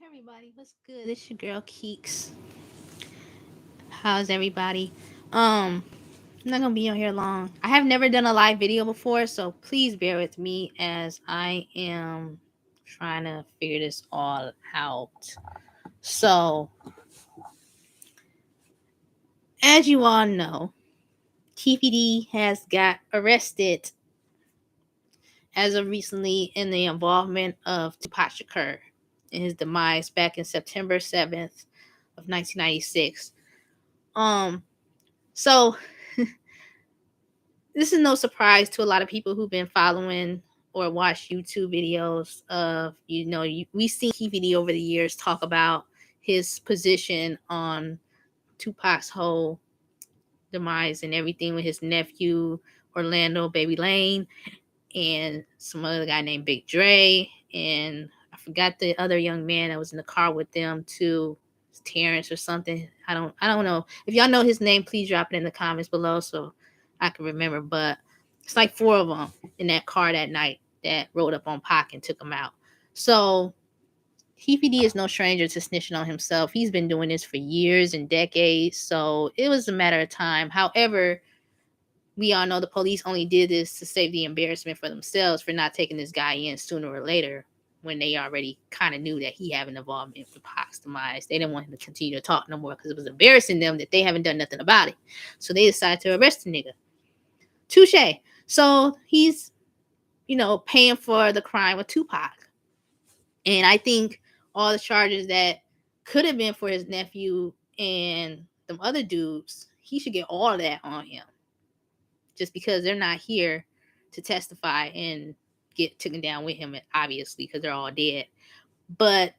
Hey everybody, what's good? It's your girl Keeks. How's everybody? I'm not gonna be on here long. I have never done a live video before, so please bear with me as I am trying to figure this all out. So, as you all know, Keefe has got arrested as of recently in the involvement of Tupac Shakur and his demise back in September 7th of 1996. Um, so this is no surprise to a lot of people who've been following or watched YouTube videos of, we've seen KVD over the years talk about his position on Tupac's whole demise and everything with his nephew, Orlando Baby Lane, and some other guy named Big Dre. And I forgot the other young man that was in the car with them too. Terrence or something. I don't know. If y'all know his name, please drop it in the comments below so I can remember. But it's like four of them in that car that night that rode up on Pac and took him out. So PPD is no stranger to snitching on himself. He's been doing this for years and decades. So it was a matter of time. However, we all know the police only did this to save the embarrassment for themselves for not taking this guy in sooner or later when they already kind of knew that he had an involvement with Pac's demise. They didn't want him to continue to talk no more because it was embarrassing them that they haven't done nothing about it. So they decided to arrest the nigga. Touche. So he's, paying for the crime with Tupac. And I think all the charges that could have been for his nephew and them other dudes, he should get all of that on him. Just because they're not here to testify and get taken down with him, obviously, because they're all dead. But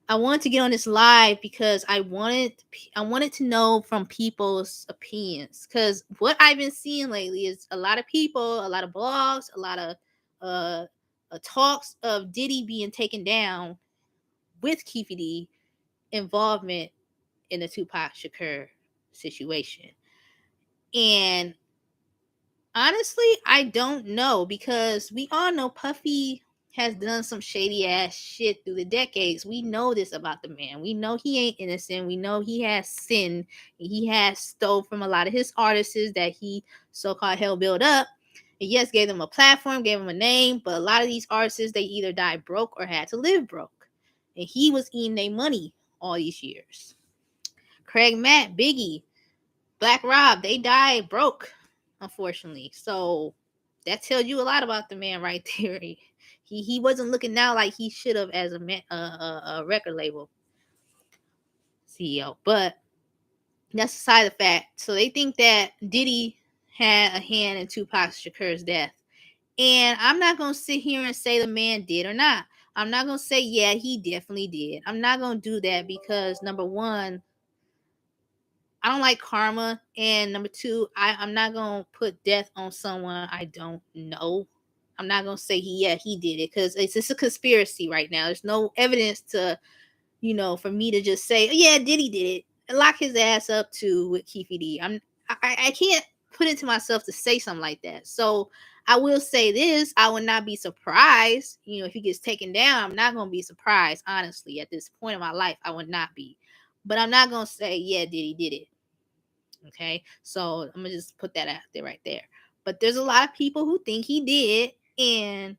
I wanted to get on this live because I wanted to know from people's opinions. Because what I've been seeing lately is a lot of people, a lot of blogs, a lot of talks of Diddy being taken down with Keefe D involvement in the Tupac Shakur situation. And honestly, I don't know because we all know Puffy has done some shady ass shit through the decades. We know this about the man. We know he ain't innocent. We know he has sinned. He has stole from a lot of his artists that he so-called hell built up. And yes, gave them a platform, gave them a name, but a lot of these artists, they either died broke or had to live broke. And he was eating their money all these years. Craig Matt, Biggie, Black Rob, they died broke, unfortunately. So that tells you a lot about the man right there. He wasn't looking out like he should have as a record label CEO. But that's aside the fact. So they think that Diddy had a hand in Tupac Shakur's death. And I'm not going to sit here and say the man did or not. I'm not going to say, yeah, he definitely did. I'm not going to do that because, number one, I don't like karma. And number two, I'm not going to put death on someone I don't know. I'm not going to say, he did it because it's just a conspiracy right now. There's no evidence to, for me to just say, oh, yeah, Diddy did it. And lock his ass up too with Keefe D. I can't put it to myself to say something like that. So I will say this, I would not be surprised, if he gets taken down. I'm not going to be surprised, honestly. At this point in my life, I would not be. But I'm not going to say, yeah, Diddy did it. Okay, so I'm gonna just put that out there right there. But there's a lot of people who think he did, and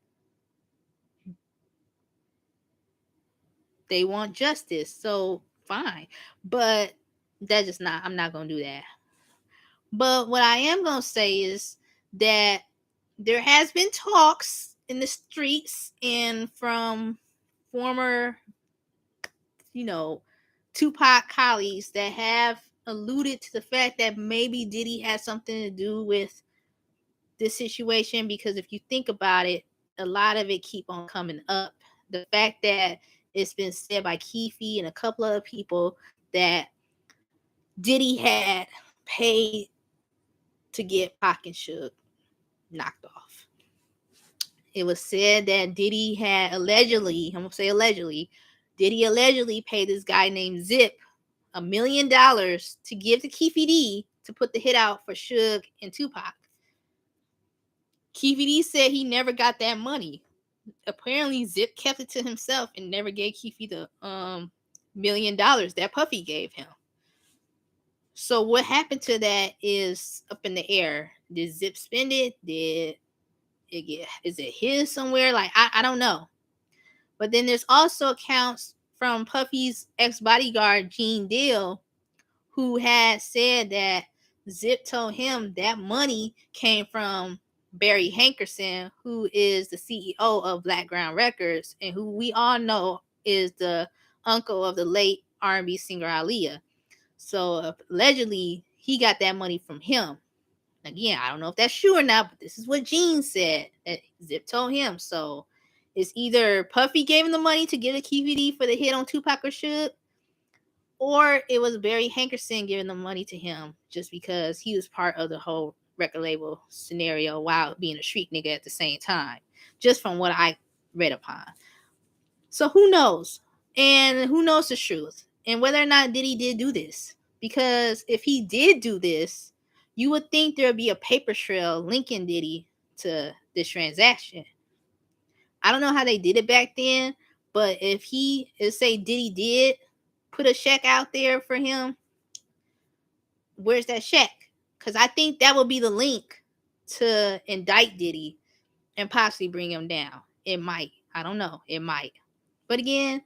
they want justice. So fine, but that's just not. I'm not gonna do that. But what I am gonna say is that there has been talks in the streets and from former, Tupac colleagues that have alluded to the fact that maybe Diddy had something to do with this situation, because if you think about it, a lot of it keep on coming up. The fact that it's been said by Keefe and a couple other people that Diddy had paid to get Pac and Suge knocked off. It was said that Diddy had allegedly, I'm gonna say allegedly, Diddy allegedly paid this guy named Zip $1 million to give to Keefe D to put the hit out for Suge and Tupac. Keefe D said he never got that money. apparently Zip kept it to himself and never gave Keefe the $1 million that Puffy gave him. So what happened to that is up in the air. Did Zip spend it? Is it his somewhere? Like I don't know. But then there's also accounts from Puffy's ex-bodyguard, Gene Deal, who had said that Zip told him that money came from Barry Hankerson, who is the CEO of Blackground Records and who we all know is the uncle of the late R&B singer Aaliyah. So allegedly, he got that money from him. Again, I don't know if that's true or not, but this is what Gene said that Zip told him. So it's either Puffy gave him the money to get a KVD for the hit on Tupac or Suge, or it was Barry Hankerson giving the money to him just because he was part of the whole record label scenario while being a street nigga at the same time, just from what I read upon. So who knows? And who knows the truth? And whether or not Diddy did do this. Because if he did do this, you would think there would be a paper trail linking Diddy to this transaction. I don't know how they did it back then, but if say Diddy did put a check out there for him, where's that check? Because I think that would be the link to indict Diddy and possibly bring him down. It might. I don't know. It might. But again,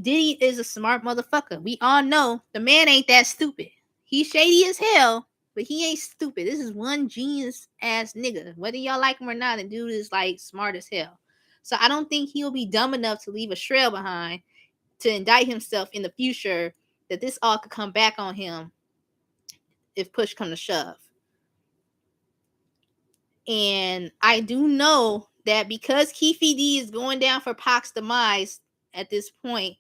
Diddy is a smart motherfucker. We all know the man ain't that stupid. He's shady as hell, but he ain't stupid. This is one genius ass nigga. Whether y'all like him or not, the dude is like smart as hell. So I don't think he'll be dumb enough to leave a trail behind to indict himself in the future that this all could come back on him if push come to shove. And I do know that because Keefe D is going down for Pac's demise at this point,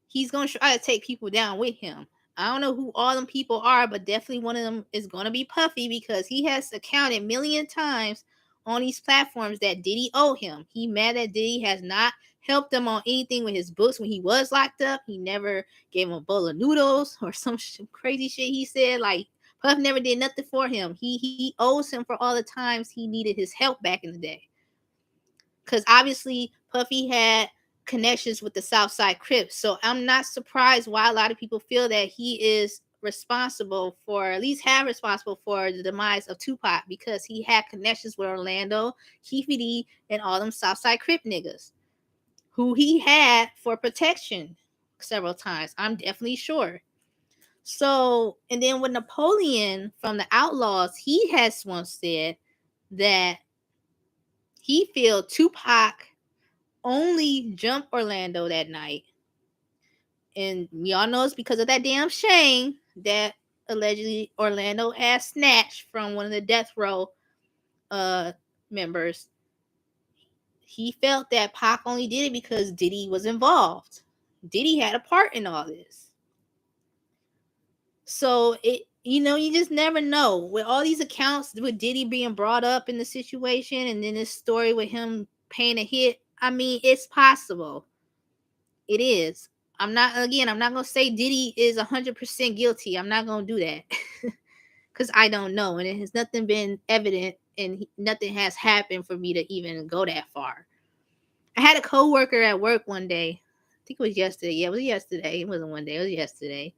he's going to try to take people down with him. I don't know who all them people are, but definitely one of them is going to be Puffy because he has accounted a million times on these platforms that Diddy owe him. He mad that Diddy has not helped him on anything with his books when he was locked up. He never gave him a bowl of noodles or some crazy shit he said. Like, Puff never did nothing for him. He owes him for all the times he needed his help back in the day. Because obviously Puffy had connections with the Southside Crips. So I'm not surprised why a lot of people feel that he is responsible for, at least responsible for the demise of Tupac because he had connections with Orlando, Keefe D, and all them Southside Crip niggas who he had for protection several times. I'm definitely sure. So, and then with Napoleon from the Outlaws, he has once said that he feel Tupac only jumped Orlando that night. And we all know it's because of that damn Shane that allegedly Orlando had snatched from one of the death row members. He felt that Pac only did it because Diddy was involved. Diddy had a part in all this. So you just never know. With all these accounts with Diddy being brought up in the situation and then this story with him paying a hit, I mean, it's possible. It is. I'm not gonna say Diddy is 100% guilty. I'm not gonna do that because I don't know, and it has nothing been evident, and nothing has happened for me to even go that far. I had a coworker at work one day. I think it was yesterday. Yeah, it was yesterday. It wasn't one day. It was yesterday.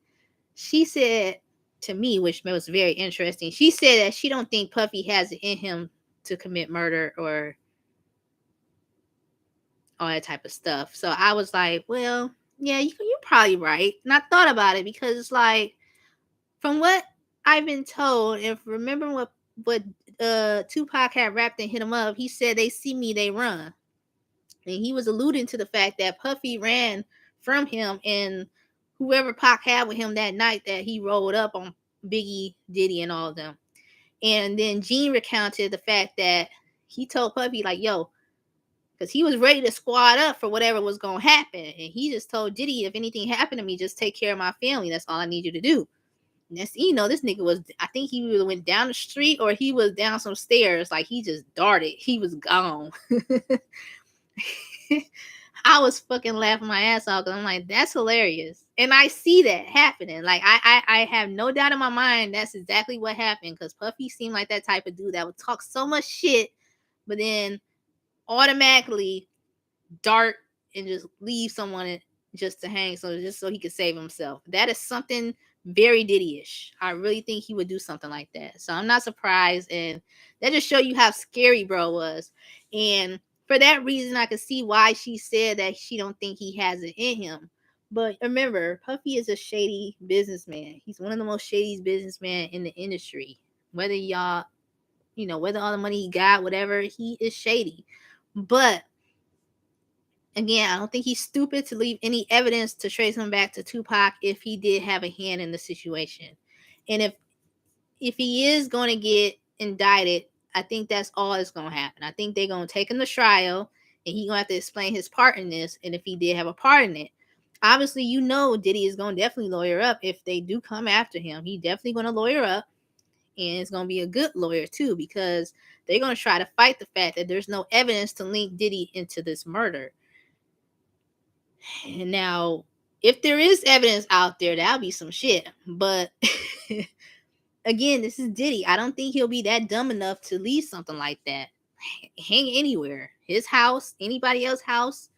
She said to me, which was very interesting. She said that she don't think Puffy has it in him to commit murder or all that type of stuff. So I was like, well, yeah, you're probably right. And I thought about it because it's like, from what I've been told, if remember what Tupac had rapped and hit him up, he said, they see me, they run. And he was alluding to the fact that Puffy ran from him and whoever Pac had with him that night that he rolled up on Biggie, Diddy, and all of them. And then Gene recounted the fact that he told Puffy, like, yo, because he was ready to squad up for whatever was going to happen. And he just told Diddy, if anything happened to me, just take care of my family. That's all I need you to do. And that's, this nigga was, I think he either went down the street or he was down some stairs. Like, he just darted. He was gone. I was fucking laughing my ass off because I'm like, that's hilarious. And I see that happening. Like, I have no doubt in my mind that's exactly what happened because Puffy seemed like that type of dude that would talk so much shit, but then automatically dart and just leave someone just to hang, just so he could save himself. That is something very Diddy-ish. I really think he would do something like that. So I'm not surprised, and that just show you how scary bro was. And for that reason, I could see why she said that she don't think he has it in him. But remember, Puffy is a shady businessman. He's one of the most shady businessmen in the industry. Whether y'all, whether all the money he got, whatever, he is shady. But again, I don't think he's stupid to leave any evidence to trace him back to Tupac if he did have a hand in the situation. And if he is going to get indicted, I think that's all that's going to happen. I think they're going to take him to trial, and he's going to have to explain his part in this, and if he did have a part in it. Obviously, Diddy is going to definitely lawyer up if they do come after him. He's definitely going to lawyer up, and it's going to be a good lawyer too, because they're going to try to fight the fact that there's no evidence to link Diddy into this murder. And now, if there is evidence out there, that'll be some shit. But again, this is Diddy. I don't think he'll be that dumb enough to leave something like that hang anywhere. His house, anybody else's house.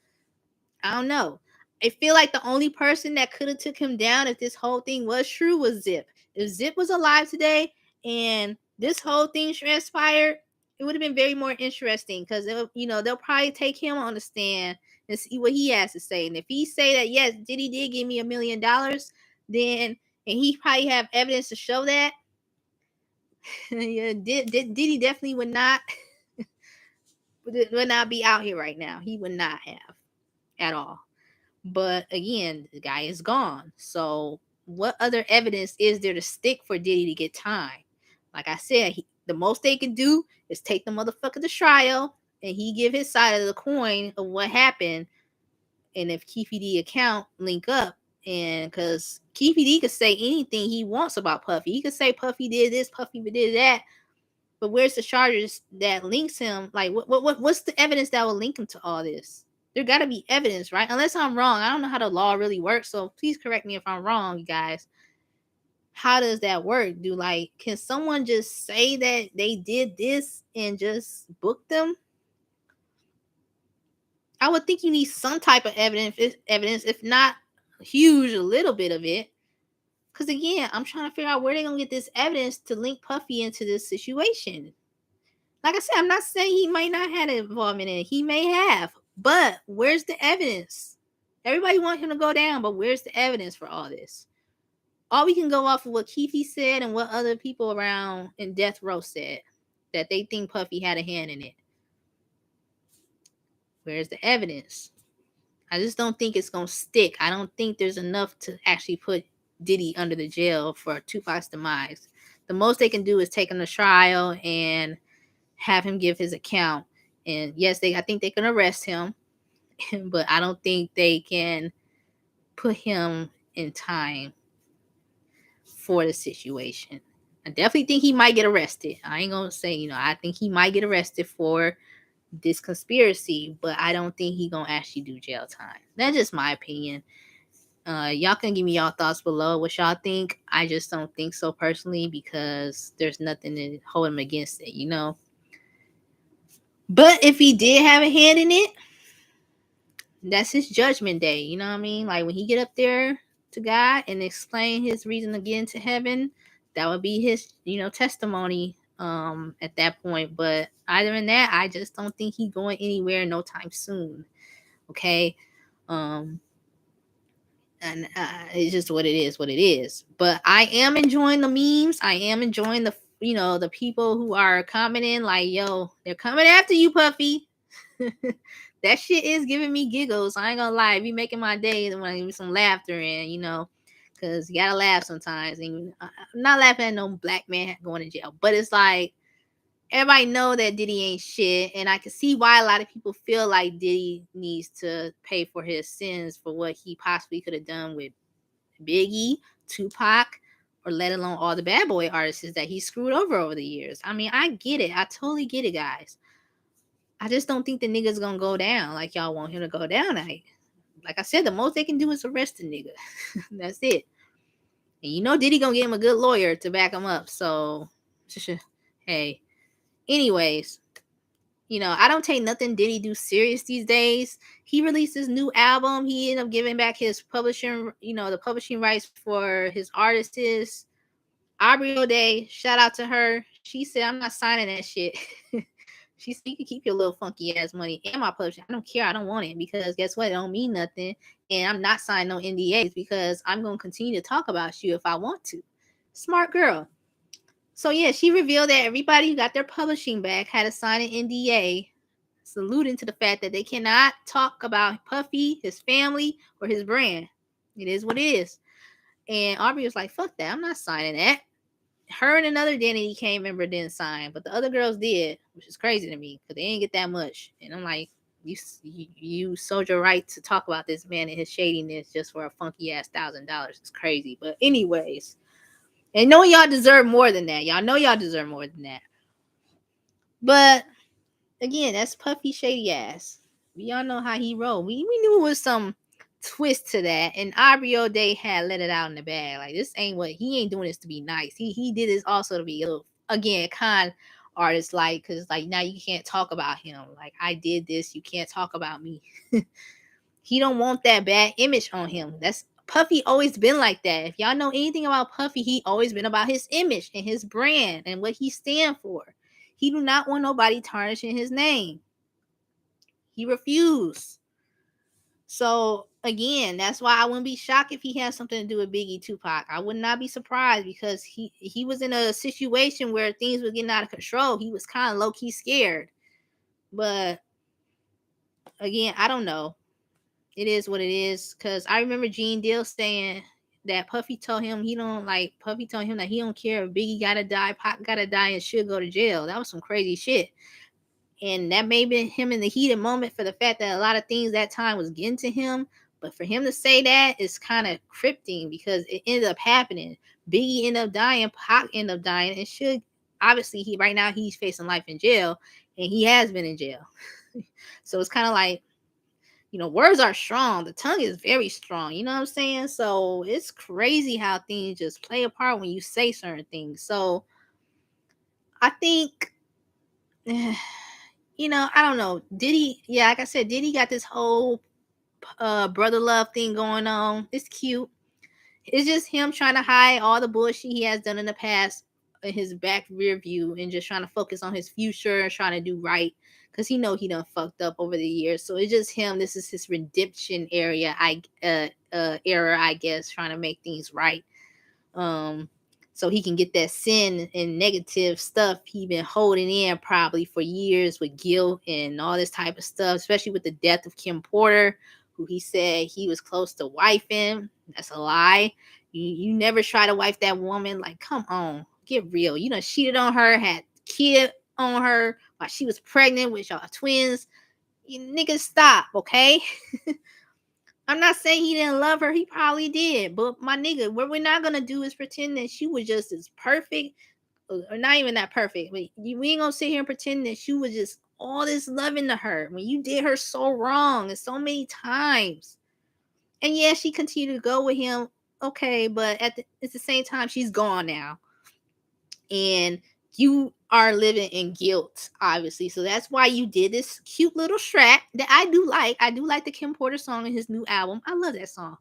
I don't know. I feel like the only person that could have took him down if this whole thing was true was Zip. If Zip was alive today and this whole thing transpired, it would have been very more interesting, because they'll probably take him on the stand and see what he has to say. And if he say that yes, Diddy did give me $1 million, then and he probably have evidence to show that, yeah, Diddy definitely would not be out here right now. He would not have at all. But again, the guy is gone. So what other evidence is there to stick for Diddy to get time? Like I said, the most they can do is take the motherfucker to trial, and he give his side of the coin of what happened. And if Keefe D account link up, and because Keefe D could say anything he wants about Puffy. He could say Puffy did this, Puffy did that. But where's the charges that links him? Like, what's the evidence that will link him to all this? There got to be evidence, right? Unless I'm wrong. I don't know how the law really works, so please correct me if I'm wrong, you guys. How does that work? Can someone just say that they did this and just book them? I would think you need some type of evidence, if not huge, a little bit of it. Because again, I'm trying to figure out where they're going to get this evidence to link Puffy into this situation. Like I said, I'm not saying he might not have involvement in it. He may have. But where's the evidence? Everybody wants him to go down, but where's the evidence for all this? All we can go off of what Keefe said and what other people around in death row said, that they think Puffy had a hand in it. Where's the evidence? I just don't think it's going to stick. I don't think there's enough to actually put Diddy under the jail for Tupac's demise. The most they can do is take him to trial and have him give his account. And yes, I think they can arrest him, but I don't think they can put him in time for the situation. I definitely think he might get arrested. I ain't gonna say, I think he might get arrested for this conspiracy, but I don't think he gonna actually do jail time. That's just my opinion. Y'all can give me y'all thoughts below. What y'all think? I just don't think so personally, because there's nothing to hold him against it, But if he did have a hand in it, that's his judgment day. You know what I mean? Like when he get up there to God and explain his reason to get into heaven, that would be his, testimony at that point. But other than that, I just don't think he's going anywhere no time soon. Okay. And it's just what it is. But I am enjoying the memes. I am enjoying the people who are commenting like, yo, they're coming after you, Puffy. That shit is giving me giggles. I ain't gonna lie. It be making my day when I give me some laughter in, because you gotta laugh sometimes. And I'm not laughing at no black man going to jail, but it's like everybody know that Diddy ain't shit, and I can see why a lot of people feel like Diddy needs to pay for his sins for what he possibly could have done with Biggie, Tupac, or let alone all the bad boy artists that he screwed over the years. I mean, I get it. I totally get it, guys. I just don't think the nigga's gonna go down like y'all want him to go down. Like I said, the most they can do is arrest the nigga. That's it. And Diddy gonna get him a good lawyer to back him up. So, hey. Anyways, I don't take nothing Diddy do serious these days. He released his new album. He ended up giving back his publishing, the publishing rights for his artists. Aubrey O'Day, shout out to her. She said, I'm not signing that shit. She said, you can keep your little funky ass money and my publishing. I don't care. I don't want it because guess what? It don't mean nothing. And I'm not signing no NDAs because I'm going to continue to talk about you if I want to. Smart girl. So yeah, she revealed that everybody who got their publishing back had to sign an NDA, alluding to the fact that they cannot talk about Puffy, his family, or his brand. It is what it is. And Aubrey was like, fuck that. I'm not signing that. Her and another Danny Kane member didn't sign, but the other girls did, which is crazy to me because they didn't get that much. And I'm like, you sold your right to talk about this man and his shadiness just for a funky ass $1,000. It's crazy. But anyways, and knowing y'all deserve more than that. Y'all know y'all deserve more than that. But again, that's Puffy shady ass. We all know how he rolled. We knew it was some twist to that, and Aubrey O'Day had let it out in the bag. Like, this ain't what he ain't doing this to be nice. He did this also to be a little, again, con artist, like, because like now you can't talk about him. Like, I did this, you can't talk about me. He don't want that bad image on him. That's Puffy always been like that. If y'all know anything about Puffy, he always been about his image and his brand and what he stand for. He do not want nobody tarnishing his name. He refused. So again, that's why I wouldn't be shocked if he had something to do with Biggie Tupac. I would not be surprised because he was in a situation where things were getting out of control. He was kind of low-key scared. But again, I don't know. It is what it is. Cause I remember Gene Deal saying that Puffy told him Puffy told him that he don't care if Biggie gotta die, Pac gotta die, and should go to jail. That was some crazy shit. And that may have been him in the heated moment for the fact that a lot of things that time was getting to him. But for him to say that is kind of crypting because it ended up happening. Biggie ended up dying, Pac ended up dying, and should obviously right now he's facing life in jail, and he has been in jail. So it's kind of like, words are strong. The tongue is very strong. You know what I'm saying? So it's crazy how things just play a part when you say certain things. So I think, I don't know. Diddy, yeah, like I said, Diddy got this whole brother love thing going on. It's cute. It's just him trying to hide all the bullshit he has done in the past in his back rear view and just trying to focus on his future and trying to do right because he done fucked up over the years. So it's just him. This is his redemption era, I guess, trying to make things right. So he can get that sin and negative stuff he been holding in probably for years with guilt and all this type of stuff, especially with the death of Kim Porter, who he said he was close to wifing. That's a lie. You never try to wife that woman. Like, come on, get real. You done cheated on her, had kid on her while she was pregnant with y'all twins. You niggas stop, okay? I'm not saying he didn't love her. He probably did. But my nigga, what we're not going to do is pretend that she was just as perfect, or not even that perfect. But we ain't going to sit here and pretend that she was just all this loving to her when you did her so wrong and so many times. And yeah, she continued to go with him. Okay, but at the same time, she's gone now. And you are living in guilt, obviously. So that's why you did this cute little strap that I do like. I do like the Kim Porter song in his new album. I love that song.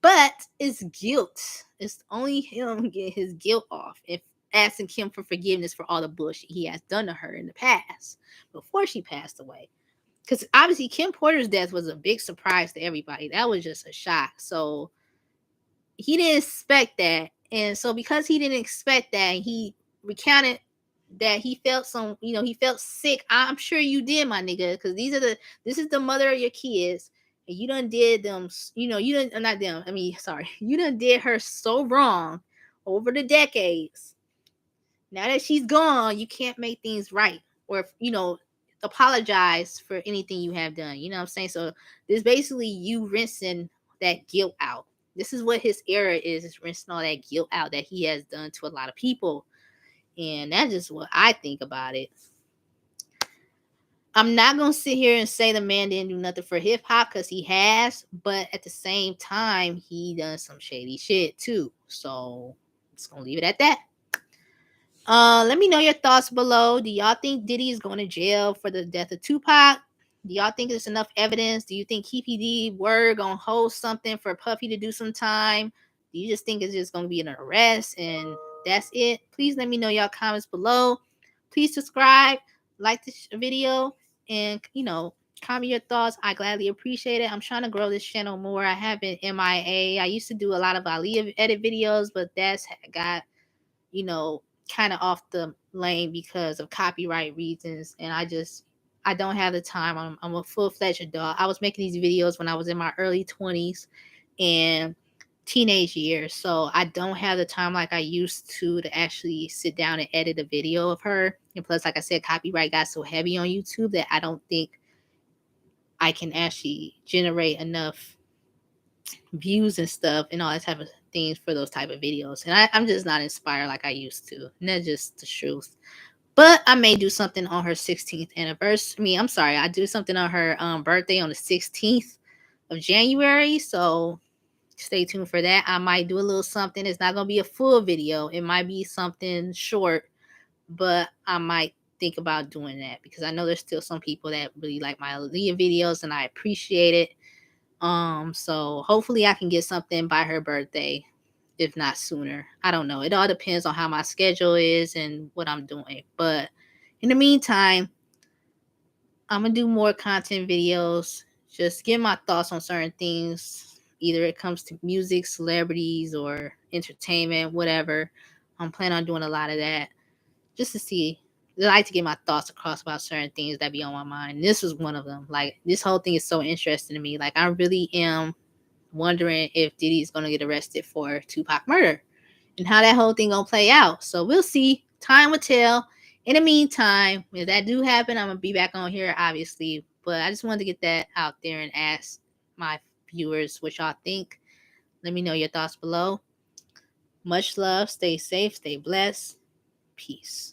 But it's guilt. It's only him getting his guilt off and asking Kim for forgiveness for all the bullshit he has done to her in the past before she passed away. Because obviously Kim Porter's death was a big surprise to everybody. That was just a shock. So he didn't expect that. And so because he didn't expect that, he recounted that he felt he felt sick. I'm sure you did, my nigga, because this is the mother of your kids. And you done did them, you done, not them, sorry. You done did her so wrong over the decades. Now that she's gone, you can't make things right or, apologize for anything you have done. You know what I'm saying? So this basically you rinsing that guilt out. This is what his era is rinsing all that guilt out that he has done to a lot of people. And that's just what I think about it. I'm not going to sit here and say the man didn't do nothing for hip hop because he has, but at the same time, he done some shady shit too. So I'm just going to leave it at that. Let me know your thoughts below. Do y'all think Diddy is going to jail for the death of Tupac? Do y'all think there's enough evidence? Do you think Keefe were gonna hold something for Puffy to do some time? Do you just think it's just gonna be an arrest and that's it? Please let me know y'all comments below. Please subscribe, like this video, and comment your thoughts. I gladly appreciate it. I'm trying to grow this channel more. I have been MIA. I used to do a lot of Ali edit videos, but that's got kind of off the lane because of copyright reasons. And I don't have the time. I'm a full-fledged adult. I was making these videos when I was in my early 20s and teenage years. So I don't have the time like I used to actually sit down and edit a video of her. And plus, like I said, copyright got so heavy on YouTube that I don't think I can actually generate enough views and stuff and all that type of things for those type of videos. And I'm just not inspired like I used to. And that's just the truth. But I may do something on her 16th anniversary. I'm sorry, I do something on her birthday on the 16th of January. So stay tuned for that. I might do a little something. It's not going to be a full video. It might be something short, but I might think about doing that because I know there's still some people that really like my Aaliyah videos and I appreciate it. So hopefully I can get something by her birthday, if not sooner. I don't know. It all depends on how my schedule is and what I'm doing. But in the meantime, I'm gonna do more content videos. Just give my thoughts on certain things. Either it comes to music, celebrities, or entertainment, whatever. I'm planning on doing a lot of that just to see. I like to get my thoughts across about certain things that be on my mind. This was one of them. Like, this whole thing is so interesting to me. Like, I really am wondering if Diddy's gonna get arrested for Tupac murder and how that whole thing gonna play out. So we'll see. Time will tell. In the meantime, if that do happen, I'm gonna be back on here, obviously. But I just wanted to get that out there and ask my viewers what y'all think. Let me know your thoughts below. Much love. Stay safe. Stay blessed. Peace.